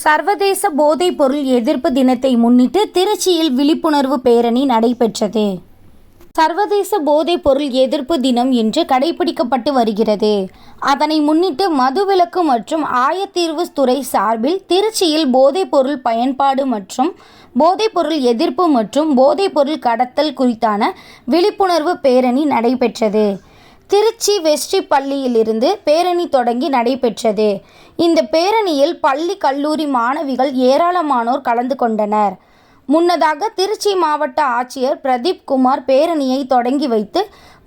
சர்வதேச போதைப்பொருள் எதிர்ப்பு தினத்தை முன்னிட்டு திருச்சியில் விழிப்புணர்வு பேரணி நடைபெற்றது. சர்வதேச போதைப்பொருள் எதிர்ப்பு தினம் இன்று கடைபிடிக்கப்பட்டு வருகிறது. அதனை முன்னிட்டு மதுவிலக்கு மற்றும் ஆயத்தீர்வு துறை சார்பில் திருச்சியில் போதைப்பொருள் பயன்பாடு மற்றும் போதைப்பொருள் எதிர்ப்பு மற்றும் போதைப்பொருள் கடத்தல் குறித்தான விழிப்புணர்வு பேரணி நடைபெற்றது. திருச்சி வெஸ்ட்ரி பள்ளியிலிருந்து பேரணி தொடங்கி நடைபெற்றது. இந்த பேரணியில் பள்ளி கல்லூரி மாணவிகள் ஏராளமானோர் கலந்து கொண்டனர். முன்னதாக திருச்சி மாவட்ட ஆட்சியர் பிரதீப் குமார் பேரணியை தொடங்கி வைத்து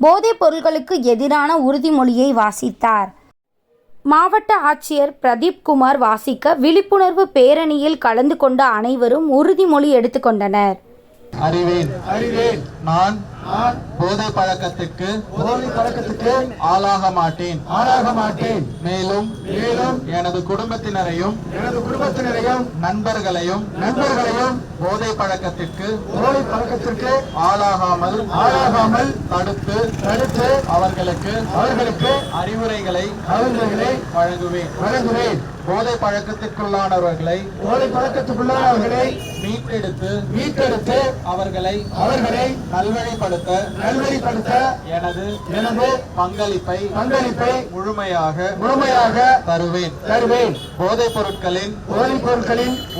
போதைப் பொருட்களுக்கு எதிரான உறுதிமொழியை வாசித்தார். மாவட்ட ஆட்சியர் பிரதீப் குமார் வாசிக்க விழிப்புணர்வு பேரணியில் கலந்து கொண்ட அனைவரும் உறுதிமொழி எடுத்துக்கொண்டனர். அறிவேன் நான் போதை பழக்கத்துக்கு ஆளாக மாட்டேன். மேலும் எனது குடும்பத்தினரையும் நண்பர்களையும் போதை பழக்கத்திற்கு ஆளாகாமல் தடுத்து அவர்களுக்கு அறிவுரைகளை வழங்குவேன். போதை பழக்கத்திற்குள்ளானவர்களை மீட்டெடுத்து அவர்களை நல்வழிப்படுத்த எனது பங்களிப்பை முழுமையாக தருவேன். போதைப் பொருட்களின்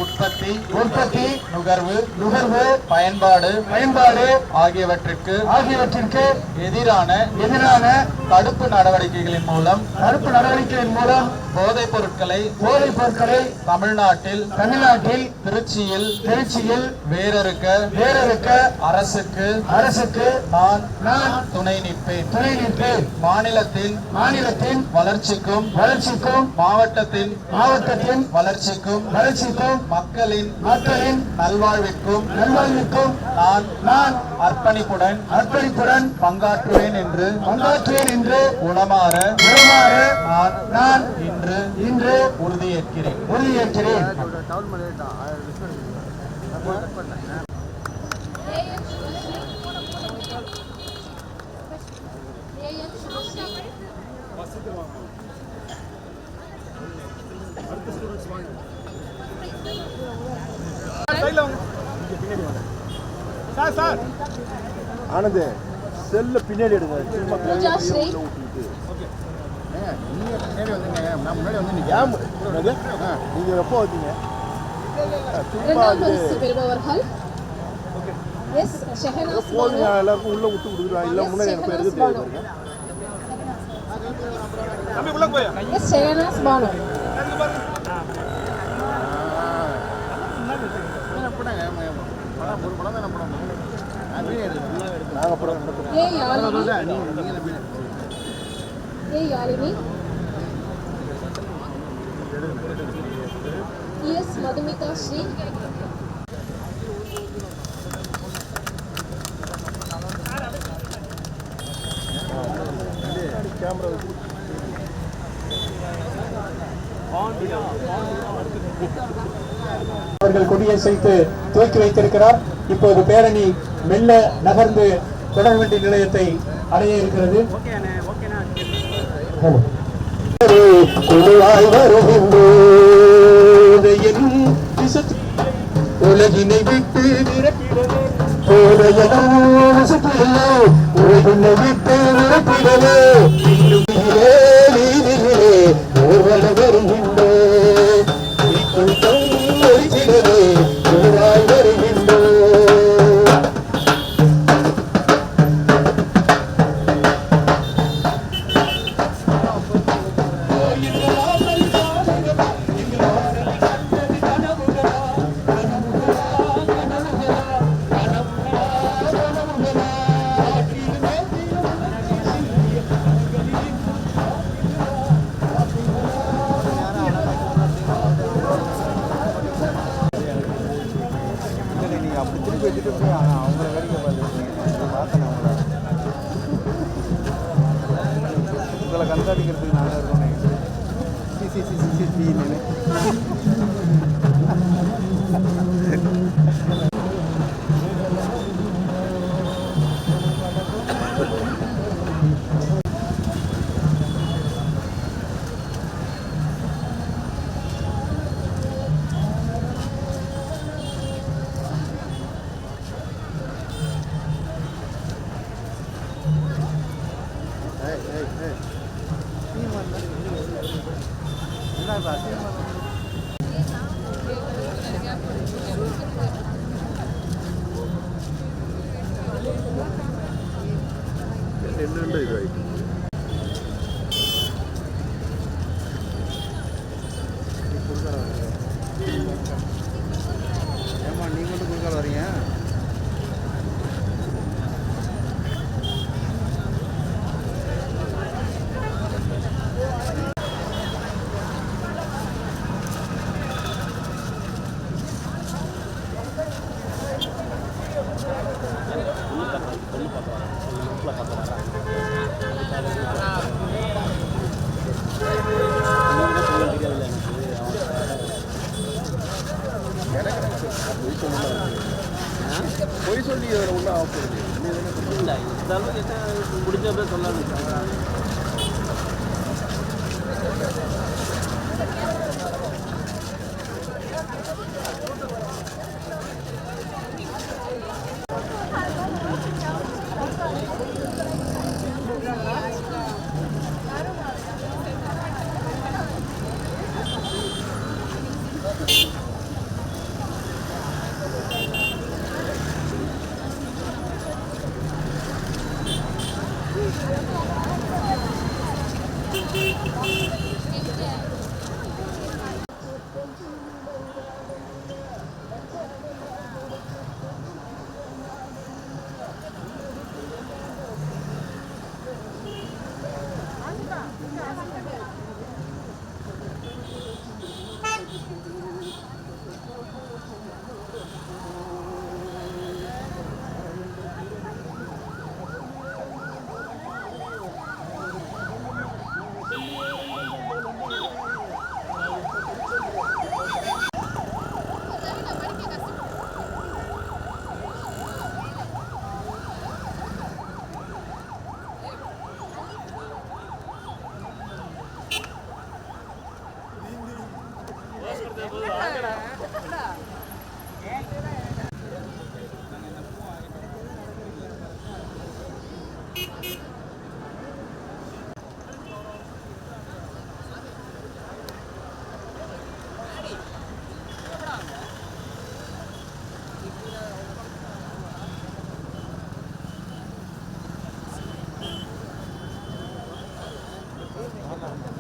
உற்பத்தி நுகர்வு பயன்பாடு ஆகியவற்றிற்கு எதிரான தடுப்பு நடவடிக்கைகளின் மூலம் போதைப் பொருட்களை தமிழ்நாட்டில் திருச்சியில் வேறறுக்க அரசுக்கு நான் துணை நிற்பேன். மாநிலத்தின் வளர்ச்சிக்கும் மாவட்டத்தின் வளர்ச்சிக்கும் மக்களின் நல்வாழ்விற்கும் நான் அர்ப்பணிப்புடன் பங்காற்றுவேன் என்று உளமாற நான் இன்று உறுதியேற்கிறேன். ஆனந்த் செல்ல பின்னாடி எடுங்க. நீங்க எப்போ வந்தீங்க? எல்லாருக்கும் உள்ள விட்டு கொடுக்குறாங்க. இல்ல முன்னாடி எனக்கு பேருக்கு தெரியாது. மதுமிதா ஸ்ரீ அவர்கள் கொடியசைத்து துவக்கி வைத்திருக்கிறார். இப்போது பேரணி மெல்ல நகர்ந்து தொடர்வண்டி நிலையத்தை அடைய இருக்கிறது. உலகினை விட்டு அவங்கள வேடிக்கை பார்த்தேன். உங்களை கண்காணிக்கிறதுக்கு நாங்கள் இருக்கோம். என்னண்டு இதாயிட்டு ஏமா நீ மட்டும் குறுக்கால வரீங்க? பொய் சொல்லி அதில் உள்ள ஆஃப் பண்ணுது இல்லை இருந்தாலும் என்ன முடிஞ்சப்பே சொல்லணும். ஆமாம்